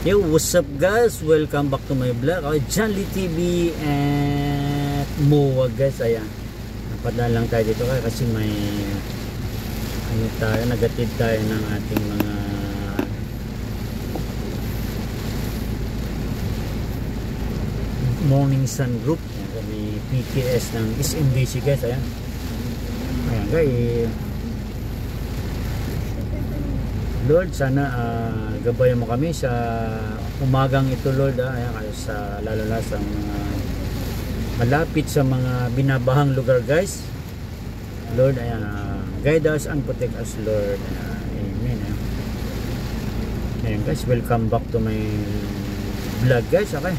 Yo, what's up guys? Welcome back to my vlog. Ako, John Lee TV and MOA guys. Ayan, napadaan lang tayo dito kasi may ano tayo, nagatid tayo ng ating mga Morning Sun Group. Ayan, may PTS ng SMDC guys. Ayan, ayan guys. Lord, sana gabayan mo kami sa umagang ito, Lord. Ayan, sa, lalo na sa mga malapit sa mga binabahang lugar, guys. Lord, ayan, guide us and protect us, Lord. Amen. Ayan, guys, welcome back to my vlog, guys. Okay,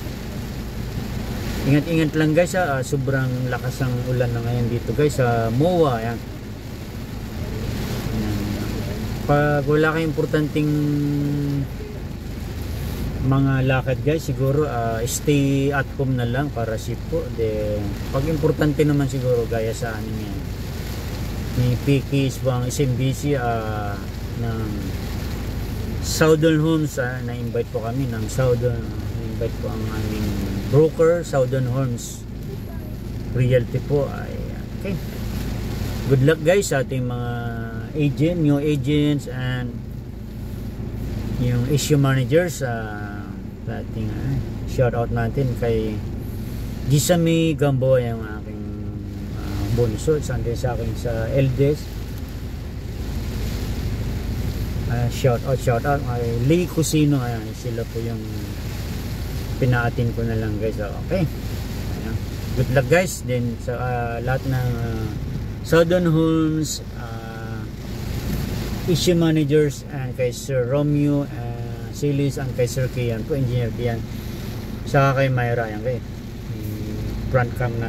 ingat-ingat lang, guys. Sobrang lakas ng ulan na ngayon dito, guys, sa MOA. Ayan, pag wala kayong importanteng mga lakad, guys, siguro stay at home na lang para safe po. Pag importante naman siguro gaya sa amin yan, may PKs bang SMBC ng Southern Homes, na-invite po kami ng Southern, invite po ang aming broker, Southern Homes Realty po. Okay, good luck guys sa ating mga agent, new agents and yung issue managers. Ating shout out natin kay Gisami Gambo, yung aking bunso, sandin sa akin sa LDS. Shout out kay Lee Cusino. Ayan, sila po yung pinaatin ko na lang guys. Okay, ayan, good luck guys din sa lahat ng Southern Homes issue managers, and kay Sir Romeo Silis, and kay Sir Kian po, Engineer Kian, saka kay Myra. Yan kay front cam na.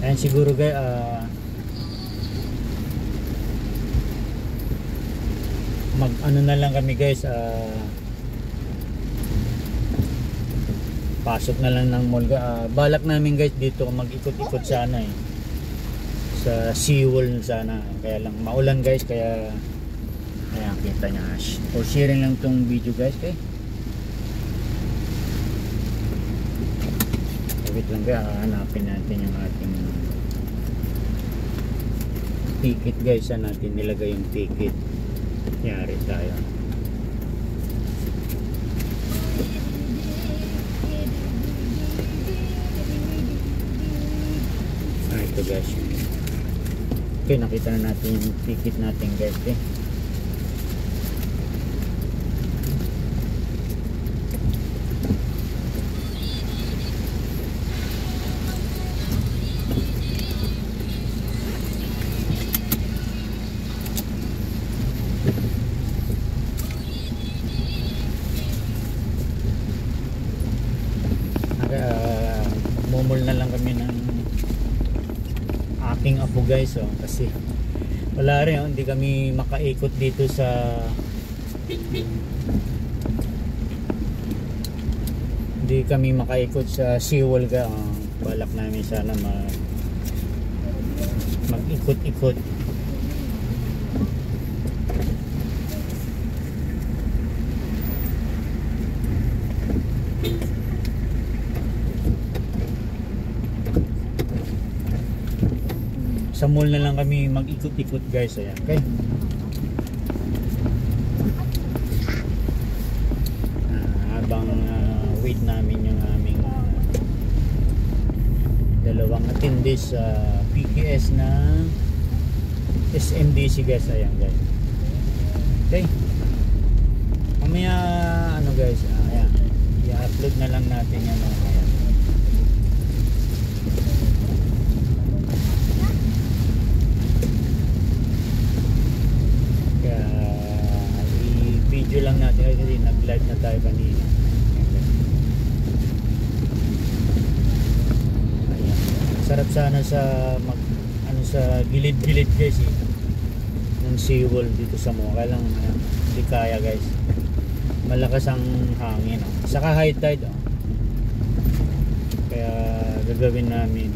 And siguro guys, mag ano na lang kami guys, pasok na lang ng mall. Balak namin guys dito mag-ikot-ikot sana sa seawall sana, kaya lang maulan guys, kaya ayan, kita nya for sharing lang tong video guys. Okay, wait lang guys, hanapin natin yung ating ticket guys. Saan natin nilagay yung ticket? Yari tayo. Ito guys. Okay, nakita na natin yung ticket natin guys. Okay, mumul na lang kami ng aking apo guys, kasi wala rin, hindi kami makaikot dito sa seawall ga. Balak namin sana mag-ikot-ikot. Sa mall na lang kami mag-ikot-ikot guys. Ayan, okay. Habang wait namin yung aming dalawang attendee sa PKS na SMDC guys. Ayan guys. Okay, mamaya ano guys, ayan, i-upload na lang natin yan. Ayan, video lang natin kasi nag-live na tayo kanina. Ayan, sarap sana sa sa gilid-gilid guys ng seawall dito sa MOA. Kaya lang hindi kaya guys, malakas ang hangin, saka high tide, kaya gagawin namin,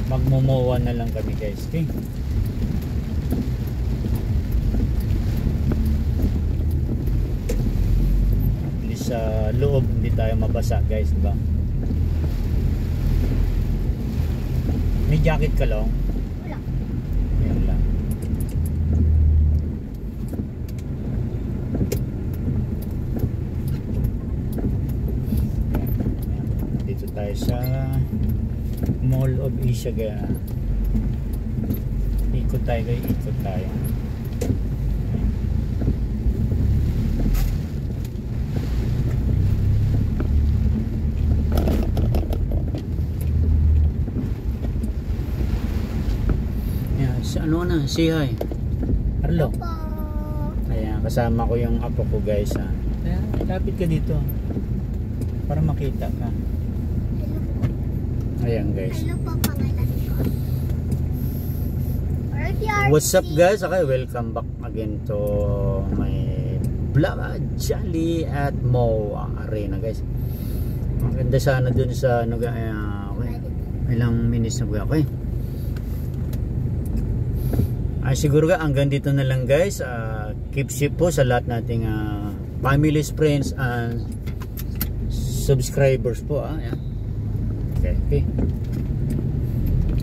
magmomowa na lang kami guys. Okay, sa loob hindi tayo mabasa guys, diba? May jacket ka lang? Wala. Yan lang. Dito tayo sa Mall of Asia kaya ikot tayo guys, ikot tayo. Ano na, say hi. Arlo. Ayan, kasama ko yung apo ko guys ha. Ayan, lapit ka dito. Para makita ka. Ayan guys. Ano po pangalan ko? What's up guys? Okay, welcome back again to my vlog Jolly at Mo Arena guys. Maganda sana dun sa ano, okay. Ilang minutes na ba okay? Siguro hanggang dito na lang guys. Keep safe po sa lahat nating families, friends and subscribers po. Ayan. Okay.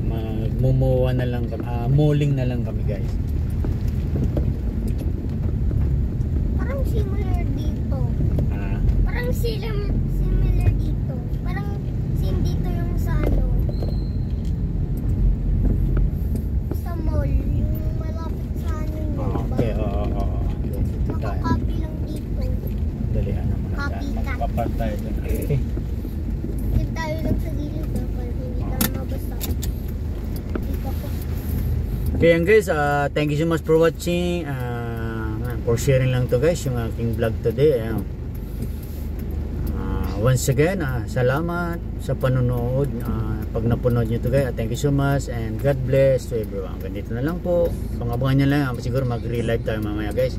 Magmumuwa na lang kami, mulling na lang kami guys. Parang similar dito. Parang similar dito. Parang same dito yung sa ano. Sa mall. Okay, oo. Nakakopy lang dito. Dalian naman tayo. Magpapat tayo dun. Okay. Dito tayo lang sa gilid para hindi tayo mabasa. Dito ko. Okay yan guys, thank you so much for watching. For sharing lang to guys yung aking vlog today. Once again, salamat sa panonood. Pag napanood nyo to guys, thank you so much and God bless to everyone. Ganito na lang po. Pangabangan nyo lang, siguro mag-relive tayo mamaya guys.